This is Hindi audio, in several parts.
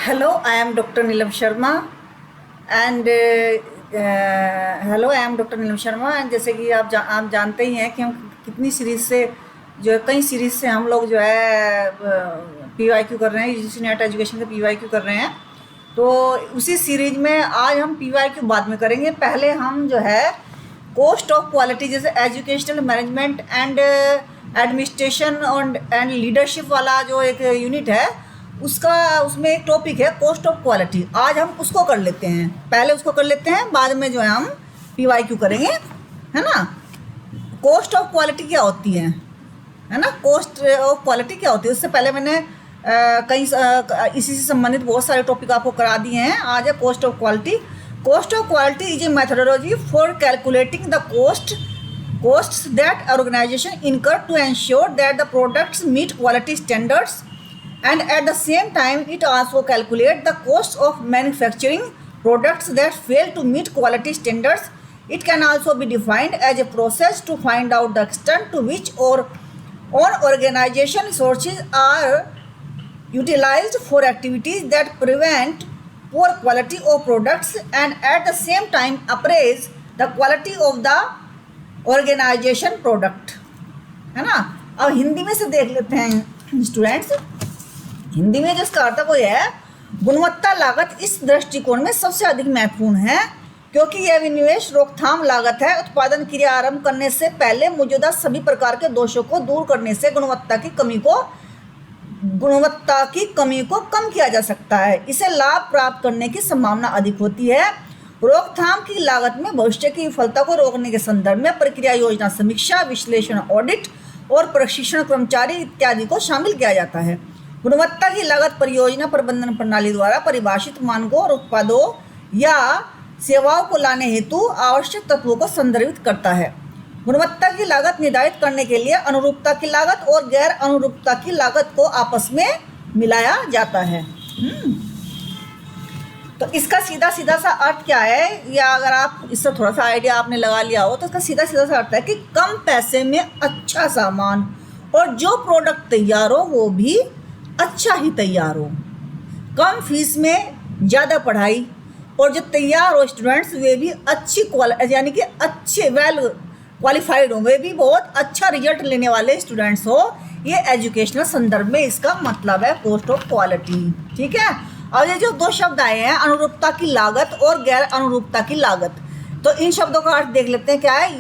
Hello, I am Dr. Neelam Sharma and जैसे कि आप जानते ही हैं कि हम कितनी सीरीज से जो है कई सीरीज से हम लोग जो है PYQ कर रहे हैं, यूजीसी नेट एजुकेशन का PYQ कर रहे हैं। तो उसी सीरीज में आज हम PYQ बाद में करेंगे। पहले हम जो है कॉस्ट ऑफ क्वालिटी जैसे educational management and administration and leadership वाला जो एक यूनिट है उसमें एक टॉपिक है कॉस्ट ऑफ क्वालिटी। आज हम उसको कर लेते हैं, पहले उसको कर लेते हैं, बाद में जो है हम PYQ करेंगे, है ना। कॉस्ट ऑफ क्वालिटी क्या होती है ना, कॉस्ट ऑफ क्वालिटी क्या होती है। उससे पहले मैंने इसी से संबंधित बहुत सारे टॉपिक आपको करा दिए हैं। आज है cost of quality. Cost of quality is a methodology for calculating the costs that organization incur to ensure that the products meet quality standards, and at the same time it also calculates the cost of manufacturing products that fail to meet quality standards. It can also be defined as a process to find out the extent to which organization resources are utilized for activities that prevent poor quality of products, and at the same time appraise the quality of the organisation product, है ना। अब हिंदी में से देख लेते हैं स्टूडेंट्स। हिंदी में जो इसका अर्थ है वो है गुणवत्ता लागत इस दृष्टिकोण में सबसे अधिक महत्वपूर्ण है क्योंकि यह विनिवेश रोकथाम लागत है। उत्पादन क्रिया आरंभ करने से पहले मौजूदा सभी प्रकार के दोषों को दूर करने से गुणवत्ता की कमी को कम किया जा सकता है। इसे लाभ प्राप्त करने की संभावना अधिक होती है। रोकथाम की लागत में भविष्य की विफलता को रोकने के संदर्भ में प्रक्रिया योजना, समीक्षा, विश्लेषण, ऑडिट और प्रशिक्षण कर्मचारी इत्यादि को शामिल किया जाता है। गुणवत्ता की लागत परियोजना प्रबंधन प्रणाली द्वारा परिभाषित मानकों और उत्पादों या सेवाओं को लाने हेतु आवश्यक तत्वों को संदर्भित करता है। गुणवत्ता की लागत निर्धारित करने के लिए अनुरूपता की लागत और गैर अनुरूपता की लागत को आपस में मिलाया जाता है। तो इसका सीधा सा अर्थ क्या है, या अगर आप इससे थोड़ा सा आइडिया आपने लगा लिया हो तो इसका सीधा सा अर्थ है कि कम पैसे में अच्छा सामान और जो प्रोडक्ट तैयार हो वो भी अच्छा ही तैयार हो। कम फीस में ज़्यादा पढ़ाई और जो तैयार हो स्टूडेंट्स वे भी अच्छी यानी कि अच्छे वेल क्वालिफाइड हो, वे भी बहुत अच्छा रिजल्ट लेने वाले स्टूडेंट्स हो। ये एजुकेशनल संदर्भ में इसका मतलब है कॉस्ट ऑफ क्वालिटी, ठीक है। और ये जो दो शब्द आए हैं अनुरूपता की लागत और गैर अनुरूपता की लागत, तो इन शब्दों का अर्थ देख लेते हैं क्या है।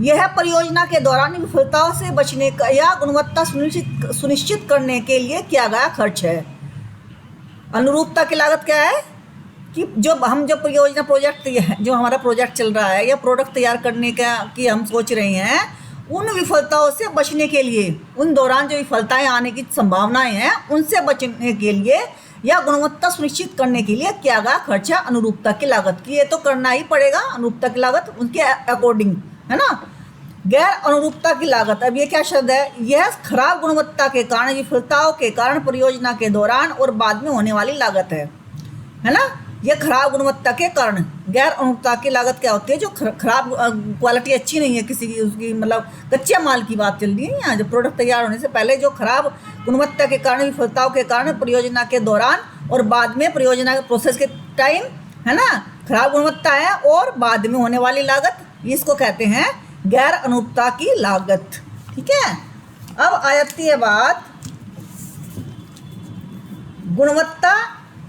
यह परियोजना के दौरान विफलताओं से बचने का या गुणवत्ता सुनिश्चित करने के लिए किया गया खर्च है। अनुरूपता की लागत क्या है कि जो परियोजना प्रोजेक्ट जो हमारा प्रोजेक्ट चल रहा है या प्रोडक्ट तैयार करने की हम सोच रहे हैं, उन विफलताओं से बचने के लिए, उन दौरान जो विफलताएं आने की संभावनाएं हैं उनसे बचने के लिए या गुणवत्ता सुनिश्चित करने के लिए किया गया खर्चा अनुरूपता की लागत की। ये तो करना ही पड़ेगा, अनुरूपता की लागत उनके अकॉर्डिंग, है ना। गैर अनुरूपता की लागत, अब ये क्या शब्द है, यह खराब गुणवत्ता के कारण, विफलताओं के कारण परियोजना के दौरान और बाद में होने वाली लागत है ना। यह खराब गुणवत्ता के कारण। गैर अनुरूपता की लागत क्या होती है, जो खराब क्वालिटी अच्छी नहीं है किसी की, उसकी मतलब कच्चे माल की बात चल रही है यहाँ, जो प्रोडक्ट तैयार होने से पहले जो खराब गुणवत्ता के कारण, विफलताओं के कारण परियोजना के दौरान और बाद में परियोजना के प्रोसेस के टाइम, है ना, खराब गुणवत्ता है और बाद में होने वाली लागत, इसको कहते हैं गैर अनुरूपता की लागत, ठीक है। अब आ जाती है बात गुणवत्ता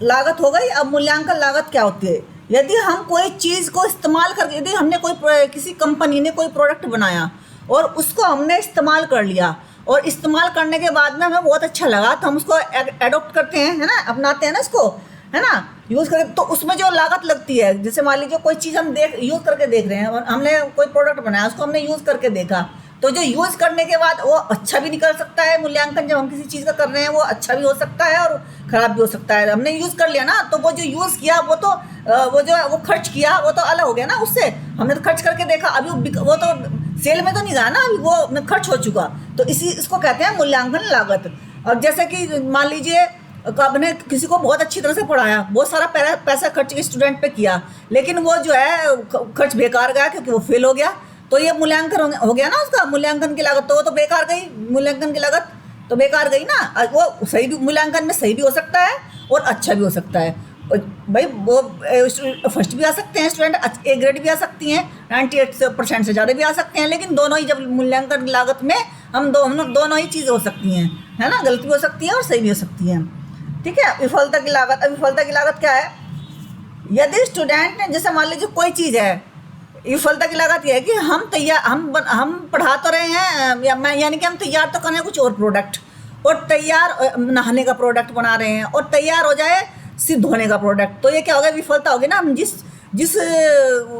लागत हो गई। अब मूल्यांकन लागत क्या होती है। यदि हम कोई चीज़ को इस्तेमाल करके, यदि हमने किसी कंपनी ने कोई प्रोडक्ट बनाया और उसको हमने इस्तेमाल कर लिया और इस्तेमाल करने के बाद में हमें बहुत अच्छा लगा तो हम उसको एडॉप्ट करते हैं, है ना, अपनाते हैं ना इसको, है ना, यूज़ करके। तो उसमें जो लागत लगती है, जैसे मान लीजिए कोई चीज़ हम यूज़ करके देख रहे हैं और हमने कोई प्रोडक्ट बनाया, उसको हमने यूज़ करके देखा, तो जो यूज़ करने के बाद वो अच्छा भी निकल सकता है। मूल्यांकन जब हम किसी चीज़ का कर रहे हैं वो अच्छा भी हो सकता है और ख़राब भी हो सकता है। हमने यूज़ कर लिया ना, तो वो जो यूज़ किया वो खर्च किया वो तो अलग हो गया ना, उससे हमने तो खर्च करके देखा, अभी वो तो सेल में तो नहीं गया ना, अभी वो खर्च हो चुका। तो इसको कहते हैं मूल्यांकन लागत। और जैसे कि मान लीजिए आपने किसी को बहुत अच्छी तरह से पढ़ाया, बहुत सारा पैसा खर्च स्टूडेंट पे किया, लेकिन वो जो है खर्च बेकार गया क्योंकि वो फेल हो गया, तो ये मूल्यांकन हो गया ना उसका, मूल्यांकन की लागत, तो वो तो बेकार गई मूल्यांकन की लागत। तो बेकार गई ना। वो सही भी मूल्यांकन में सही भी हो सकता है और अच्छा भी हो सकता है। और भाई वो फर्स्ट भी आ सकते हैं स्टूडेंट, ए ग्रेड भी आ सकती हैं, 98% से ज़्यादा भी आ सकते हैं, लेकिन दोनों ही जब मूल्यांकन लागत में हम दोनों ही चीज़ें हो सकती हैं, है ना, गलती भी हो सकती है और सही भी हो सकती है। ठीक है। विफलता की लागत, अब विफलता की लागत क्या है? यदि स्टूडेंट ने, जैसे मान लीजिए कोई चीज़ है, विफलता की लागत यह है कि हम पढ़ा तो रहे हैं, यानी कि हम तैयार तो कर रहे हैं कुछ और प्रोडक्ट, और तैयार नहाने का प्रोडक्ट बना रहे हैं और तैयार हो जाए सिद्ध होने का प्रोडक्ट, तो ये क्या होगा? विफलता होगी ना। हम जिस जिस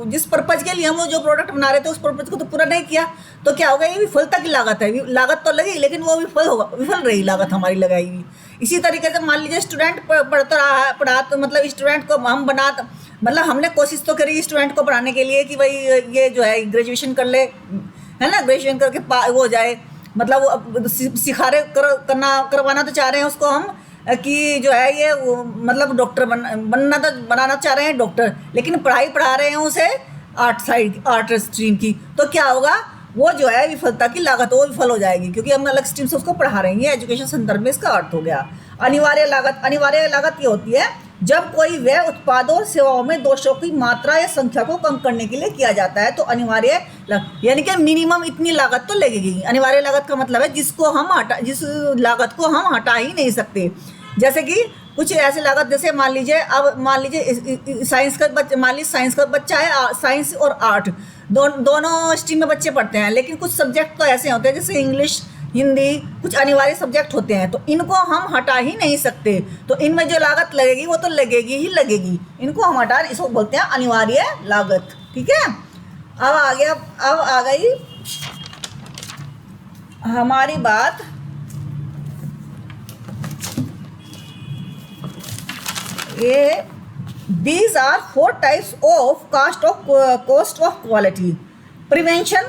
जिस पर्पज के लिए हम वो जो प्रोडक्ट बना रहे थे उस पर्पज को तो पूरा नहीं किया, तो क्या होगा? ये विफलता की लागत है। लागत तो लगी लेकिन वो विफल रही लागत हमारी लगाई हुई। इसी तरीके से मान लीजिए स्टूडेंट पढ़ता रहा है, पढ़ा तो मतलब स्टूडेंट को हम मतलब हमने कोशिश तो करी स्टूडेंट को पढ़ाने के लिए कि भाई ये जो है ग्रेजुएशन कर ले, है ना, ग्रेजुएशन करके वो हो जाए, मतलब वो सिखारे करवाना तो चाह रहे हैं उसको हम कि जो है ये मतलब डॉक्टर बनाना चाह रहे हैं डॉक्टर, लेकिन पढ़ाई पढ़ा रहे हैं उसे आर्ट स्ट्रीम की, तो क्या होगा? वो जो है विफलता की लागत, वो विफल हो जाएगी क्योंकि हम अलग स्ट्रीम से उसको पढ़ा रहे हैं। ये एजुकेशन संदर्भ में इसका अर्थ हो गया। अनिवार्य लागत ये होती है जब कोई व्यय उत्पादों और सेवाओं में दोषों की मात्रा या संख्या को कम करने के लिए किया जाता है, तो अनिवार्य यानी कि मिनिमम इतनी लागत तो लगेगी। अनिवार्य लागत का मतलब है जिस लागत को हम हटा ही नहीं सकते। जैसे कि कुछ ऐसी लागत, जैसे मान लीजिए साइंस का बच्चा है, साइंस और आर्ट दोनों स्ट्रीम में बच्चे पढ़ते हैं, लेकिन कुछ सब्जेक्ट तो ऐसे होते हैं जैसे इंग्लिश, हिंदी, कुछ अनिवार्य सब्जेक्ट होते हैं, तो इनको हम हटा ही नहीं सकते। तो इनमें जो लागत लगेगी वो तो लगेगी ही लगेगी, इनको हम हटा, इसको बोलते हैं अनिवार्य लागत। ठीक है। अब आ गई हमारी बात ये these are 4 types of cost of quality: prevention,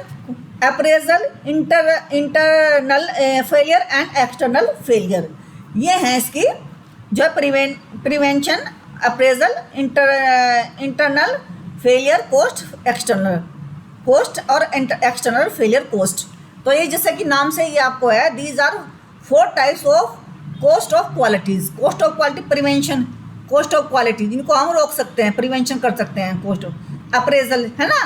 appraisal, internal failure and external failure। ये हैं इसकी जो prevention, appraisal, internal failure cost, external cost और एक्सटर्नल फेलियर कॉस्ट। तो ये जैसे कि नाम से ये आपको है, these are 4 types of cost of qualities. Cost of quality, prevention, cost of quality जिनको हम रोक सकते हैं, प्रिवेंशन कर सकते हैं, कॉस्ट ऑफ अप्रेजल, है ना,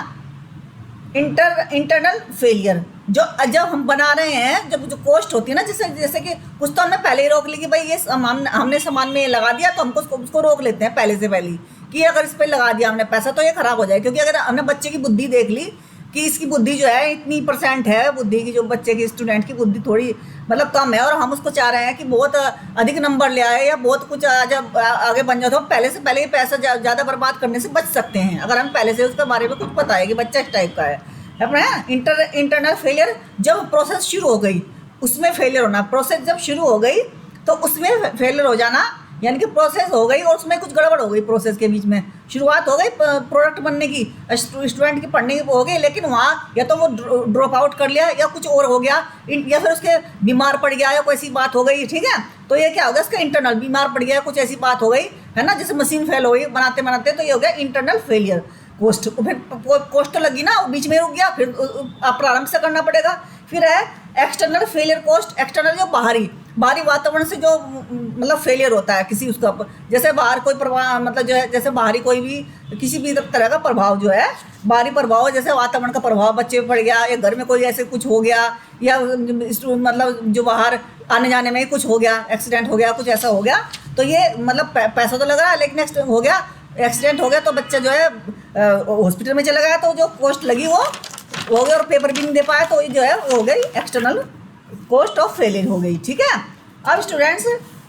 इंटरनल फेलियर जब हम बना रहे हैं, जब जो कॉस्ट होती है ना, जैसे कि कुछ तो हमने पहले ही रोक ली कि भाई ये हमने सामान में लगा दिया, तो हमको उसको रोक लेते हैं पहले से पहले कि अगर इस पर लगा दिया हमने पैसा तो ये खराब हो जाए। क्योंकि अगर हमने बच्चे की बुद्धि देख ली कि इसकी बुद्धि जो है इतनी % है बुद्धि की, जो बच्चे की स्टूडेंट की बुद्धि थोड़ी मतलब कम है, और हम उसको चाह रहे हैं कि बहुत अधिक नंबर ले आए या बहुत कुछ जब आगे बन जाए, तो हम पहले से पहले ही पैसा ज़्यादा बर्बाद करने से बच सकते हैं अगर हम पहले से उसके बारे में कुछ पता है कि बच्चा इस टाइप का है। अपना इंटरनल फेलियर, जब प्रोसेस शुरू हो गई उसमें फेलियर होना, प्रोसेस जब शुरू हो गई तो उसमें फेलियर हो जाना, यानी कि प्रोसेस हो गई और उसमें कुछ गड़बड़ हो गई, प्रोसेस के बीच में शुरुआत हो गई प्रोडक्ट बनने की, स्टूडेंट की पढ़ने की हो गई, लेकिन वहाँ या तो वो ड्रॉप आउट कर लिया या कुछ और हो गया, या फिर उसके बीमार पड़ गया या कोई ऐसी बात हो गई। ठीक है। तो ये क्या हो गया? इसका इंटरनल बीमार पड़ गया, कुछ ऐसी बात हो गई, है ना, जैसे मशीन फेल हो गई बनाते बनाते, तो ये हो गया इंटरनल फेलियर कॉस्ट। फिर कॉस्ट तो लगी ना, बीच में रुक गया, फिर आप प्रारंभ से करना पड़ेगा। फिर है एक्सटर्नल फेलियर कॉस्ट। एक्सटर्नल जो बाहरी वातावरण से जो मतलब फेलियर होता है किसी उसका, जैसे बाहर कोई प्रभाव, मतलब जो है जैसे बाहरी कोई भी किसी भी तरह का प्रभाव जो है, बाहरी प्रभाव जैसे वातावरण का प्रभाव बच्चे पे पड़ गया, या घर में कोई ऐसे कुछ हो गया, या मतलब जो बाहर आने जाने में कुछ हो गया, एक्सीडेंट हो गया, कुछ ऐसा हो गया, तो ये मतलब पैसा तो लग रहा है लेकिन एक्सीडेंट हो गया तो बच्चा जो है हॉस्पिटल में चला गया, तो जो कॉस्ट लगी वो हो गई और पेपर भी नहीं दे पाया, तो ये जो है वो हो गई एक्सटर्नल कॉस्ट ऑफ फेलियर हो गई। ठीक है। अब स्टूडेंट्स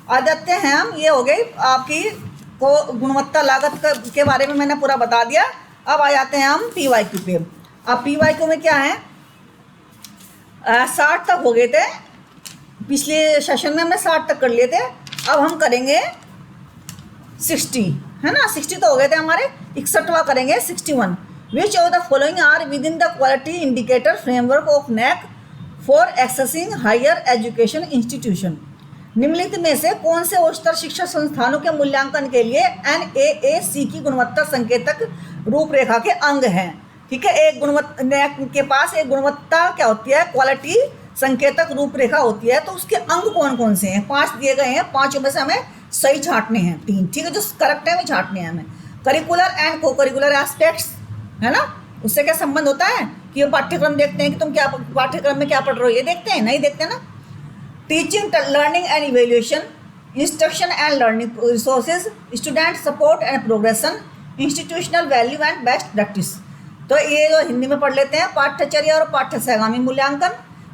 आ जाते हैं हम, ये हो गई आपकी को गुणवत्ता लागत के बारे में मैंने पूरा बता दिया। अब आ जाते हैं हम PYQ पे। अब PYQ में क्या है, 60 तक हो गए थे पिछले सेशन में, हमने 60 तक कर लिए थे, अब हम करेंगे 60, है ना, 60 तो हो गए थे हमारे, 61वां करेंगे 61। Which of the following are within the quality indicator framework of NAAC for accessing higher education institution. निम्नलिखित में से कौन से उच्चतर शिक्षा संस्थानों के मूल्यांकन के लिए NAAC की गुणवत्ता संकेतक रूपरेखा के अंग हैं? ठीक है। एक गुणवत्ता NAAC के पास एक गुणवत्ता क्या होती है, क्वालिटी संकेतक रूपरेखा होती है, तो उसके अंग कौन कौन से हैं? 5 दिए गए हैं, 5 में से हमें सही छांटने हैं, 3, ठीक है, जो करेक्ट है वो छांटने हैं हमें। करिकुलर एंड को करिकुलर एस्पेक्ट्स, है ना, उससे क्या संबंध होता है कि वो पाठ्यक्रम देखते हैं कि तुम क्या पाठ्यक्रम में क्या पढ़ रहे हो, ये देखते हैं, नहीं देखते ना। Teaching, learning and evaluation, instruction and learning resources, student support and progression, institutional value and best practice. तो ये जो हिंदी में पढ़ लेते हैं, पाठ्यचर्या और पाठ्यसहगामी मूल्यांकन,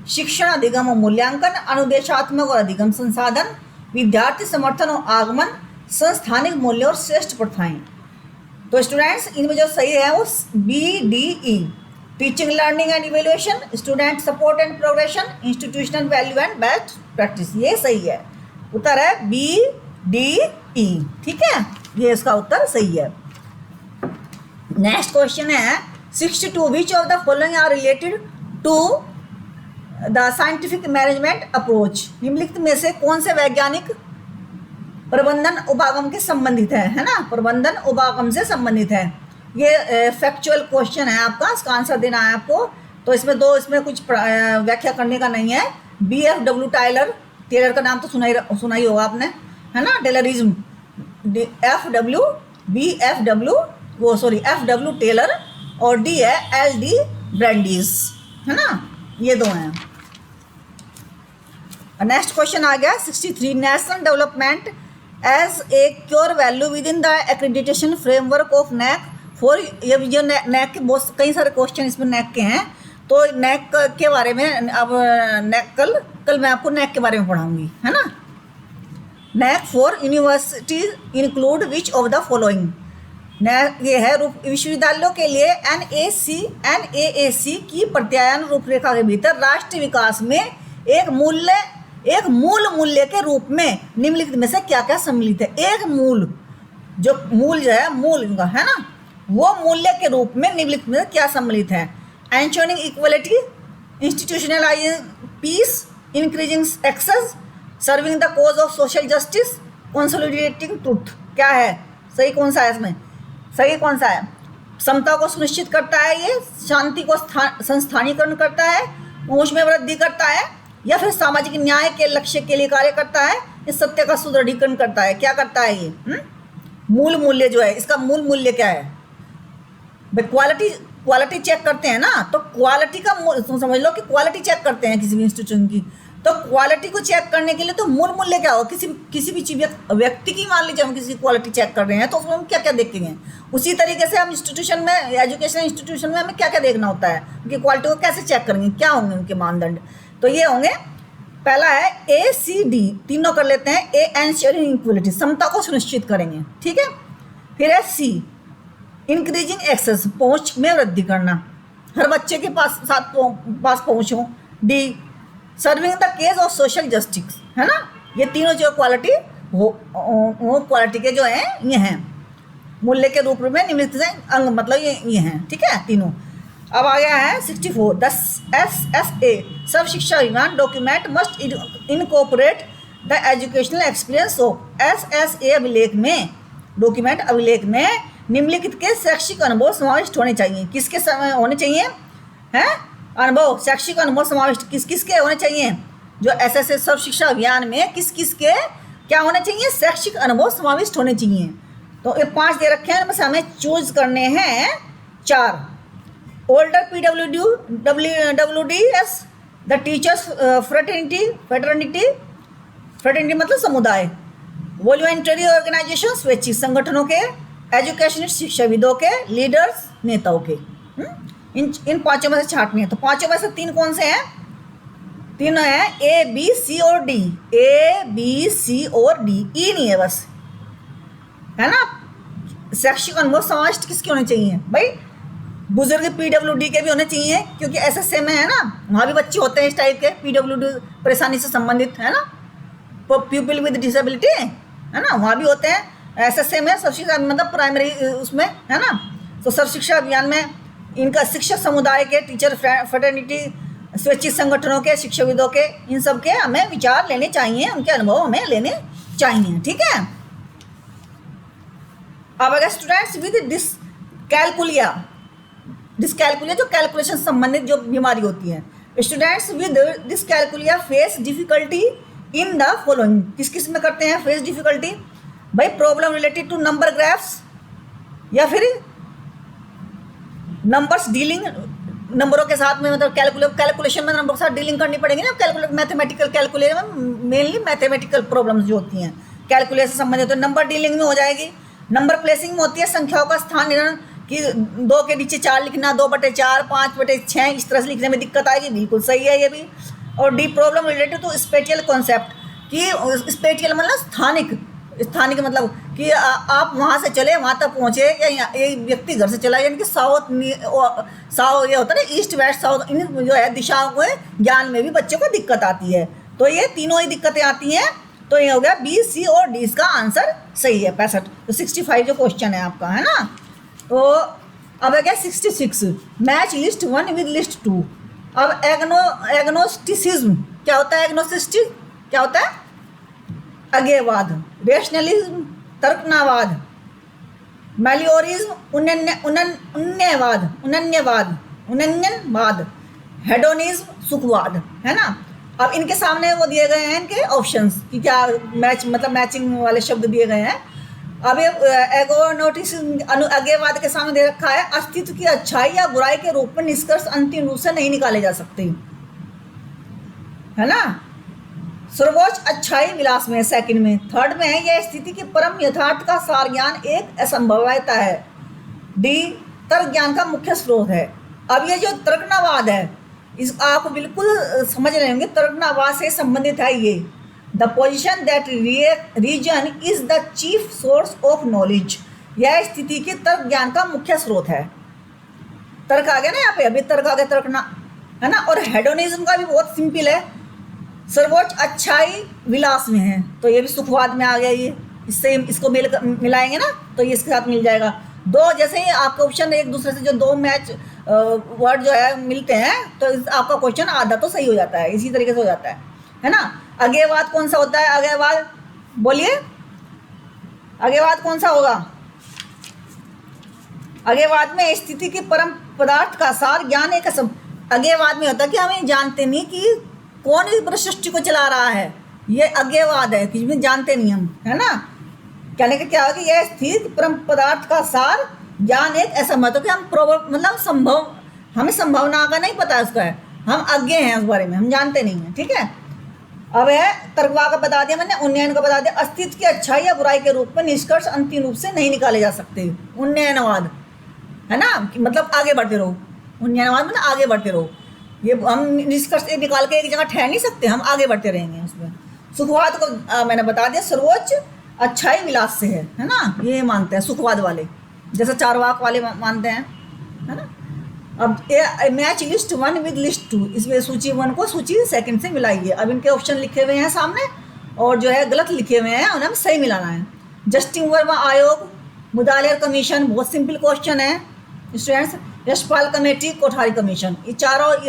शिक्षण अधिगम और मूल्यांकन, अनुदेशात्मक और अधिगम संसाधन, विद्यार्थी समर्थन और आगमन, संस्थानिक मूल्य और श्रेष्ठ प्रथाएं। तो स्टूडेंट्स इनमें जो सही है वो BDE, teaching, learning and evaluation, student support and progression, institutional value and best practice, ये सही है। उत्तर है BDE, ठीक है, ये इसका उत्तर सही है। नेक्स्ट क्वेश्चन है 62, which of the following are related to the scientific management approach. निम्नलिखित में से कौन से वैज्ञानिक प्रबंधन उपागम के संबंधित है ना, प्रबंधन उपागम से संबंधित है। ये फैक्चुअल क्वेश्चन है आपका, इसका आंसर देना है आपको। तो इसमें कुछ व्याख्या करने का नहीं है। BFW टायलर, टेलर का नाम तो सुना ही होगा आपने, है ना, टेलरिज्म, FW टेलर, और D है LD ब्रांडीज, है ना, ये दो हैं। नेक्स्ट क्वेश्चन आ गया 63, national development as a core value within the accreditation framework of NAC for. ये जो NAC के बहुत कई सारे क्वेश्चन इसमें NAC के हैं, तो NAC के बारे में अब NAC कल मैं आपको NAC के बारे में पढ़ाऊंगी, है ना। NAC for university include which of the following. ये है विश्वविद्यालयों के लिए NAAC की प्रत्यायन रूपरेखा के भीतर राष्ट्रीय विकास में एक मूल मूल्य के रूप में निम्नलिखित में से क्या क्या सम्मिलित है। एक मूल जो है मूल का, है ना, वो मूल्य के रूप में निम्नलिखित में से क्या सम्मिलित है। Ensuring equality, institutionalising peace, increasing access, serving the cause of social justice, consolidating truth. क्या है सही, कौन सा है इसमें सही, कौन सा है। समता को सुनिश्चित करता है, ये शांति को संस्थानीकरण करता है, ऊंच में वृद्धि करता है, या फिर सामाजिक न्याय के लक्ष्य के लिए कार्य करता है, इस सत्य का सुदृढ़ीकरण करता है। क्या करता है ये मूल मूल्य जो है, इसका मूल मूल्य क्या है। क्वालिटी चेक करते हैं ना, तो क्वालिटी का समझ लो कि क्वालिटी चेक करते हैं किसी भी इंस्टीट्यूशन की, तो क्वालिटी को चेक करने के लिए तो मूल मूल्य क्या हो, किसी भी चीज व्यक्ति की, मान लीजिए हम किसी क्वालिटी चेक कर रहे हैं तो उसमें हम क्या क्या देखेंगे। उसी तरीके से हम इंस्टीट्यूशन में, एजुकेशन इंस्टीट्यूशन में हमें क्या क्या देखना होता है, उनकी क्वालिटी को कैसे चेक करेंगे, क्या होंगे उनके मानदंड। तो ये होंगे, पहला है ACD, तीनों कर लेते हैं। एंश्योरिंग इक्वलिटी, समता को सुनिश्चित करेंगे, ठीक है। फिर है C, इंक्रीजिंग एक्सेस, पहुंच में वृद्धि करना, हर बच्चे के पास पहुंच हो। D, serving the case of social justice, है ना। ये तीनों जो क्वालिटी वो क्वालिटी के जो हैं ये हैं मूल्य के रूप में निम्नलिखित से अंग, मतलब ये हैं, ठीक है, तीनों। अब आ गया है 64, 10 SSA, सर्व शिक्षा अभियान document must incorporate the educational experience of. SSA अभिलेख में, डॉक्यूमेंट अभिलेख में निम्नलिखित के शैक्षिक अनुभव समाविष्ट होने चाहिए। किसके होने चाहिए, हैं अनुभव, शैक्षिक अनुभव समाविष्ट किसके होने चाहिए। जो SSA सर्व शिक्षा अभियान में किस के क्या होने चाहिए, शैक्षिक अनुभव समाविष्ट होने चाहिए। तो ये 5 दे रखे हैं, इनमें से हमें चूज करने हैं 4। Older PWDS, the teachers fraternity मतलब समुदाय, वॉलंटरी ऑर्गेनाइजेशन स्वैच्छिक संगठनों के, एजुकेशनिस्ट शिक्षाविदों के, लीडर्स नेताओं के। इन 5 में से छांटनी है। तो 5 में से 3 कौन से हैं, 3 हैं A B C और D, E नहीं है बस, है ना। शैक्षिक अनुभव समाविष्ट किसके होने चाहिए भाई, बुजुर्ग PWD के भी होने चाहिए, क्योंकि SSA में है ना, वहाँ भी बच्चे होते हैं इस टाइप के PWD परेशानी से संबंधित, है ना, पीपल विद डिसेबिलिटी, है ना, वहाँ भी होते हैं। SSA में सर्व शिक्षा मतलब प्राइमरी उसमें, है ना। तो सर्व शिक्षा अभियान में इनका शिक्षक समुदाय के, टीचर फ्रेटर्निटी, स्वैच्छिक संगठनों के, शिक्षाविदों के, इन सब के हमें विचार लेने चाहिए, उनके अनुभव हमें लेने चाहिए, ठीक है। अब अगर स्टूडेंट्स विद डिसकैलकुलिया जो कैलकुलेशन संबंधित जो बीमारी होती है, students with dyscalculia face difficulty in the following, किस किस में करते हैं फेस डिफिकल्टी? भाई problem related to number graphs, या फिर नंबर्स डीलिंग, नंबरों के साथ में, मतलब कैलकुलेशन में नंबर के साथ डीलिंग करनी पड़ेगी ना, मैथमेटिकल कैलकुलेशन में मेनली मैथमेटिकल प्रॉब्लम्स जो होती हैं कैलकुलेशन से संबंधित, तो नंबर डीलिंग में हो जाएगी। नंबर प्लेसिंग में होती है संख्याओं का स्थान निर्णय, कि 2 के नीचे 4 लिखना, 2/4, 5/6, इस तरह से लिखने में दिक्कत आएगी, बिल्कुल सही है ये भी। और D problem related to spatial concept, कि स्पेटियल मतलब स्थानिक, स्थानिक मतलब कि आप वहाँ से चले वहाँ तक पहुँचे, या एक व्यक्ति घर से चला, यानी कि साउथ ये होता है ना, ईस्ट वेस्ट साउथ, इन जो है दिशाओं के ज्ञान में भी बच्चों को दिक्कत आती है। तो ये तीनों ही दिक्कतें आती हैं। तो ये हो गया बी, सी और डी, इसका आंसर सही है 65। तो 65 जो क्वेश्चन है आपका, है ना। तो अब है क्या 66, मैच लिस्ट 1 विद लिस्ट 2। अब एग्नोस्टिसिज्म क्या होता है? एग्नोस्टिक क्या होता है? अज्ञेयवाद। रेशनलिज्म तर्कनावाद। मेलियोरिज्म उन्नयनवाद। हेडोनिज्म सुखवाद, है ना। अब इनके सामने वो दिए गए हैं इनके ऑप्शंस कि क्या मैच, मतलब मैचिंग वाले शब्द दिए गए हैं। अब ये अज्ञेयवाद के सामने दे रखा है, अस्तित्व की अच्छाई या बुराई के रूप में निष्कर्ष अंतिम रूप से नहीं निकाले जा सकते, है ना। सर्वोच्च अच्छाई विलास में, सेकंड में। थर्ड में है यह स्थिति की परम यथार्थ का सार ज्ञान एक असंभवता है। डी तर्क ज्ञान का मुख्य स्रोत है। अब ये जो तर्कनावाद है, इस आप बिल्कुल समझ रहे होंगे, तर्कनावाद से संबंधित है ये। The position that reason is the chief source of knowledge, यह स्थिति के तर्क ज्ञान का मुख्य स्रोत है। तर्क आ गया ना यहाँ पे, अभी तर्क आ गया, तर्कना, है ना। और हेडोनिज्म का भी बहुत सिंपल है, सर्वोच्च अच्छाई विलास में है, तो ये भी सुखवाद में आ गया। ये इससे इसको मिलाएंगे ना तो ये इसके साथ मिल जाएगा। दो जैसे ही आपके ऑप्शन एक दूसरे से जो दो मैच वर्ड जो है मिलते हैं, तो आपका क्वेश्चन आधा तो सही हो जाता है, इसी तरीके से हो जाता है ना। अज्ञेयवाद कौन सा होता है? अज्ञेयवाद बोलिए, अज्ञेयवाद कौन सा होगा? अज्ञेयवाद में स्थिति की परम पदार्थ का सार ज्ञान एक अज्ञेयवाद में होता है कि हम जानते नहीं कि कौन इस सृष्टि को चला रहा है, ये अज्ञेयवाद है, किसी में जानते नहीं हम, है ना। कहने का क्या होगा कि यह स्थित परम पदार्थ का सार ज्ञान एक ऐसा मतलब कि हम मतलब हमें संभावना का नहीं पता उसका है, हम अज्ञ हैं उस बारे में, हम जानते नहीं हैं, ठीक है। अब है तर्कवाद का बता दिया मैंने, उन्नयन का बता दिया, अस्तित्व की अच्छाई या बुराई के रूप में निष्कर्ष अंतिम रूप से नहीं निकाले जा सकते। उन्नयनवाद, है ना, मतलब आगे बढ़ते रहो। उन्नयनवाद मतलब आगे बढ़ते रहो, ये हम निष्कर्ष निकाल के एक जगह ठहर नहीं सकते, हम आगे बढ़ते रहेंगे उसमें। सुखवाद को मैंने बता दिया, सर्वोच्च अच्छाई विलास से है ना, ये मानते हैं सुखवाद वाले, जैसे चारवाक वाले मानते हैं, है ना। अब मैच लिस्ट 1 विद लिस्ट 2, इसमें सूची 1 को सूची 2 से मिलाइए। अब इनके ऑप्शन लिखे हुए हैं सामने, और जो है गलत लिखे हुए हैं उन्हें सही मिलाना है। जस्टिस वर्मा आयोग, मुदालियर कमीशन, बहुत सिंपल क्वेश्चन है students. Yashpal committee, Kothari commission, ये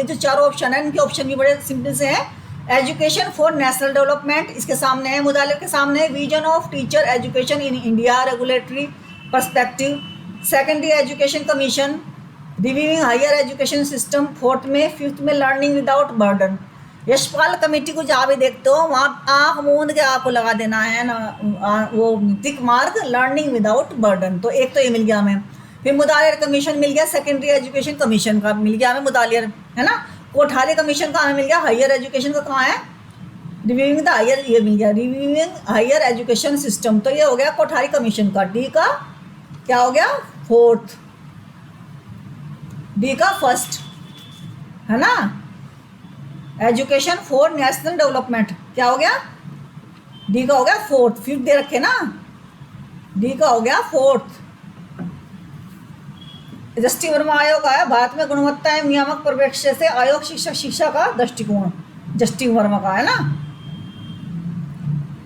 जो चारों ऑप्शन है, इनके ऑप्शन भी बड़े सिंपल से हैं। एजुकेशन फॉर नेशनल डेवलपमेंट, इसके सामने है, मुदालियर के सामने है। Vision of teacher education in India, regulatory perspective. Secondary education commission, reviewing higher education system. Fourth में, फिफ्थ में learning without burden. Yashpal committee को जहाँ भी देखते हो वहाँ आँख मूंद के आपको लगा देना है ना, वो tick mark, learning without burden. तो एक तो ये मिल गया हमें। फिर मुदालियर कमीशन मिल गया, सेकेंडरी एजुकेशन कमीशन का मिल गया हमें मुदालियर, है ना। कोठारी कमीशन का हमें मिल गया, हायर एजुकेशन का कहाँ है? रिव्यूइंग द हायर, ये मिल गया, रिव्यूइंग हायर एजुकेशन सिस्टम। तो ये हो गया कोठारी कमीशन का। डी का क्या हो गया? फोर्थ। डी का फर्स्ट, है ना। एजुकेशन फॉर नेशनल डेवलपमेंट क्या हो गया? डी का हो गया फोर्थ। फिफ्थ दे रखे ना, डी का हो गया फोर्थ। जस्टिस वर्मा आयोग आया, भारत में गुणवत्ता एवं नियामक परिप्रेक्ष्य से आयोग शिक्षा का दृष्टिकोण, जस्टिस वर्मा का, है ना।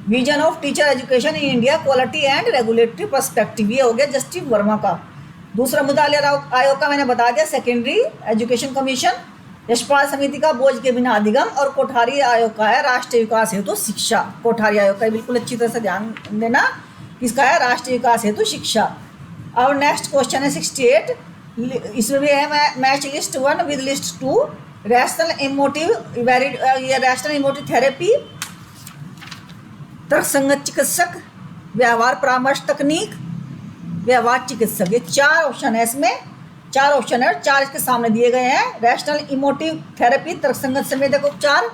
Vision of teacher education in India, quality and regulatory perspective, ये हो गया जस्टिस वर्मा का। दूसरा मुदालियर आयोग का मैंने बता दिया, सेकेंडरी एजुकेशन कमीशन। यशपाल समिति का बोझ के बिना अधिगम, और कोठारी आयोग का है राष्ट्रीय विकास हेतु शिक्षा। कोठारी आयोग का बिल्कुल अच्छी तरह से ध्यान देना, किसका है? राष्ट्रीय विकास हेतु शिक्षा। और नेक्स्ट क्वेश्चन है 68, इसमें भी है match list 1 with list 2। Rational emotive therapy, तर्कसंगत चिकित्सक, व्यवहार परामर्श तकनीक, व्यवहार चिकित्सक। ये 4 ऑप्शन है इसमें, 4 ऑप्शन है और 4 इसके सामने दिए गए हैं। रैशनल इमोटिव थेरेपी, तर्कसंगत संवेदक उपचार,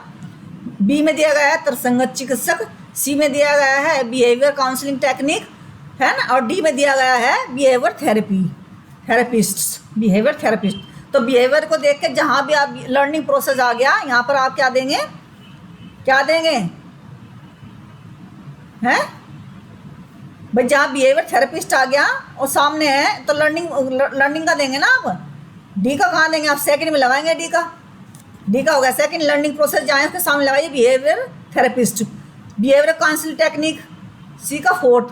बी में दिया गया है तर्कसंगत चिकित्सक, सी में दिया गया है बिहेवियर काउंसलिंग टेक्निक, है ना, और डी में दिया गया है बिहेवियर थेरेपिस्ट, बिहेवियर थेरेपिस्ट। तो बिहेवियर को देख के जहाँ भी आप लर्निंग प्रोसेस आ गया, यहाँ पर आप क्या देंगे, क्या देंगे हैं भाई, जहाँ बिहेवियर थेरेपिस्ट आ गया और सामने है तो लर्निंग का देंगे ना आप। डी का कहाँ देंगे आप, सेकंड में लगाएंगे, डी का हो गया सेकंड। लर्निंग प्रोसेस जहाँ उसके सामने लगाइए behaviour therapist, behaviour counselling technique, C का फोर्थ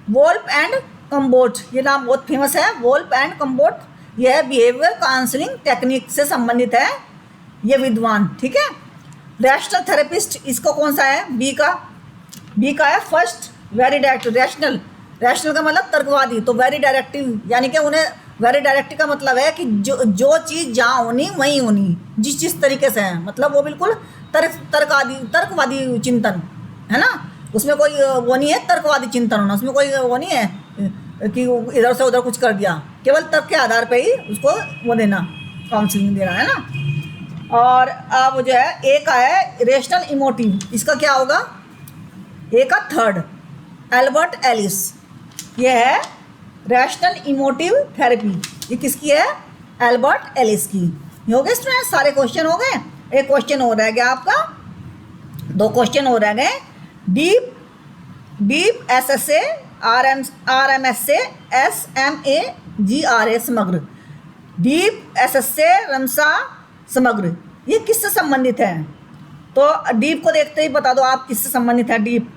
वोल्फ एंड कम्बोट। ये नाम बहुत फेमस है, वोल्फ एंड कम्बोट। यह बिहेवियर काउंसलिंग टेक्निक से संबंधित है ये विद्वान, ठीक है। रैशनल थेरेपिस्ट, इसको कौन सा है, बी का है फर्स्ट, वेरी डायरेक्टिव। रैशनल का मतलब तर्कवादी, तो वेरी डायरेक्टिव, यानी कि उन्हें वेरी डायरेक्टिव का मतलब है कि जो चीज़ जहाँ होनी वहीं होनी, जिस तरीके से है, मतलब वो बिल्कुल तर्कवादी चिंतन है ना, उसमें कोई वो नहीं है तर्कवादी चिंतन होना, उसमें कोई वो नहीं है कि इधर से उधर कुछ कर दिया, केवल तर्क के आधार पे ही उसको वो देना, काउंसलिंग देना, है ना। और अब जो है ए का है रेशनल इमोटिव, इसका क्या होगा, ए का थर्ड एल्बर्ट एलिस। ये है रैशनल इमोटिव थेरेपी, ये किसकी है, एल्बर्ट एलिस की। ये हो गए स्टूडेंट, सारे क्वेश्चन हो गए। एक क्वेश्चन हो रह गया आपका, 2 क्वेश्चन हो रह गए। डीप SSA RMSA SMAGRA समग्र, डीप SSA रमसा समग्र, ये किससे संबंधित है। तो डीप को देखते ही बता दो आप किससे संबंधित है। डीप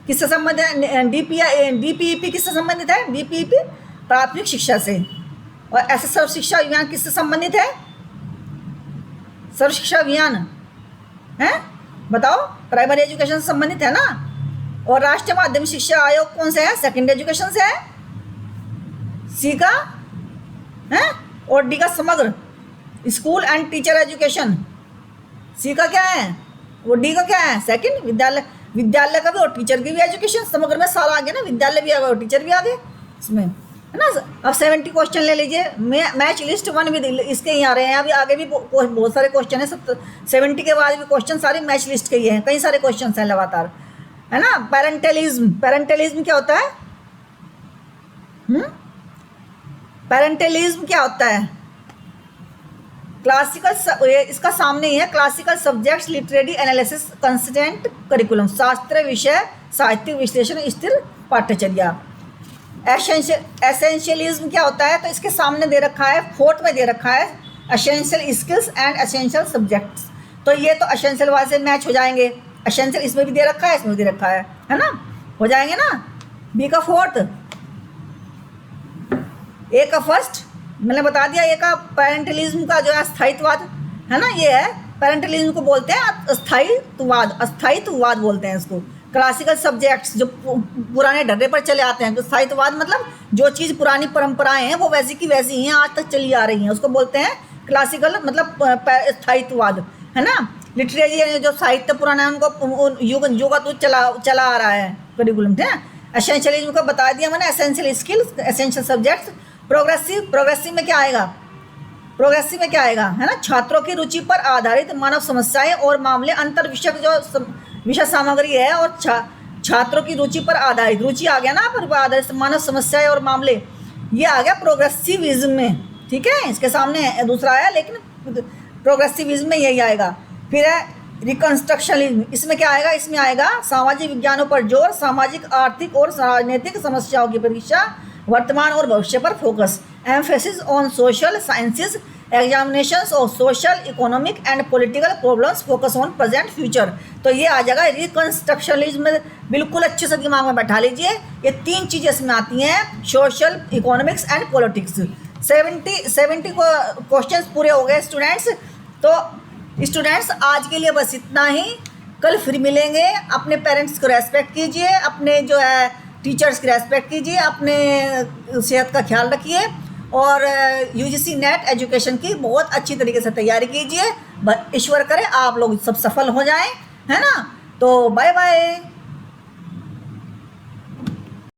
किससे संबंधित है, DPEP किससे संबंधित है, DPEP प्राथमिक शिक्षा से। और ऐसे सर्व शिक्षा अभियान किससे संबंधित है, सर्व शिक्षा अभियान है, बताओ, प्राइमरी एजुकेशन से संबंधित है ना। और राष्ट्रीय माध्यमिक शिक्षा आयोग कौन से है, सेकेंडरी एजुकेशन से है, सी का है। और डी का समग्र स्कूल एंड टीचर एजुकेशन, सी का क्या है, वो डी का क्या है, सेकंड विद्यालय का भी और टीचर की भी एजुकेशन। समग्र में सारा आ गया ना, विद्यालय भी आ गया और टीचर भी आ गए इसमें, है ना। अब 70 क्वेश्चन ले लीजिए, मैच लिस्ट 1 भी इसके ही आ रहे हैं। अभी आगे भी बहुत सारे क्वेश्चन है, 70 के बाद भी क्वेश्चन सारे मैच लिस्ट के ही हैं, कई सारे क्वेश्चन हैं लगातार, है ना। पेरेंटलिज्म क्या होता है, पेरेंटलिज्म क्या होता है, क्लासिकल, इसका सामने ही है, classical subjects literary analysis consistent curriculum, शास्त्रीय विषय साहित्यिक विश्लेषण स्थिर पाठ्यचर्या। एसेंशियलिज्म क्या होता है, तो इसके सामने दे रखा है, फोर्थ में दे रखा है essential skills and essential subjects. तो ये तो एसेंशियल वाले से मैच हो जाएंगे, एसेंशियल इसमें भी दे रखा है, इसमें भी दे रखा है ना, हो जाएंगे ना। बी का फोर्थ, ए का फर्स्ट मैंने बता दिया, ए का पेरेंटलिज्म का जो है स्थायित्ववाद, है ना, ये है पेरेंटलिज्म को बोलते हैं अस्थायित्ववाद बोलते हैं इसको। क्लासिकल सब्जेक्ट्स जो पुराने ढर्रे पर चले आते हैं, तो स्थायित्ववाद मतलब जो चीज़ पुरानी परंपराएं हैं वो वैसी की वैसी हैं, आज तक चली आ रही हैं, उसको बोलते हैं क्लासिकल, मतलब स्थायित्ववाद, है ना। लिटरेरी जो साहित्य पुराना है उनको युग चला आ रहा है करिकुलम, है। एसेंशियलिज्म को बता दिया मैंने, essential skills, essential subjects. Progressive में क्या आएगा, है ना, छात्रों की रुचि पर आधारित मानव समस्याएं और मामले, अंतर विषयक जो विषय सामग्री है और छात्रों की रुचि पर आधारित, रुचि आ गया ना पर आधारित मानव समस्याएं और मामले, ये आ गया प्रोग्रेसिविज्म में, ठीक है। इसके सामने दूसरा आया, लेकिन प्रोग्रेसिविज्म में यही आएगा। फिर है रिकंस्ट्रक्शनलिज्म, इसमें क्या आएगा, इसमें आएगा सामाजिक विज्ञानों पर जोर, सामाजिक आर्थिक और राजनीतिक समस्याओं की परीक्षा, वर्तमान और भविष्य पर focus, emphasis on social sciences, examinations of social economic and political problems, focus on present future. तो ये आ जाएगा रिकंस्ट्रक्शनलिज्म में, बिल्कुल अच्छे से दिमाग में बैठा लीजिए, ये 3 चीज़ें इसमें आती हैं, social, economics and politics. 70 question पूरे हो गए स्टूडेंट्स। तो स्टूडेंट्स आज के लिए बस इतना ही, कल फिर मिलेंगे। अपने पेरेंट्स को रेस्पेक्ट कीजिए, अपने जो है टीचर्स की रेस्पेक्ट कीजिए, अपने सेहत का ख्याल रखिए और UGC नेट एजुकेशन की बहुत अच्छी तरीके से तैयारी कीजिए। ईश्वर करे आप लोग सब सफल हो जाएं, है ना। तो बाय बाय।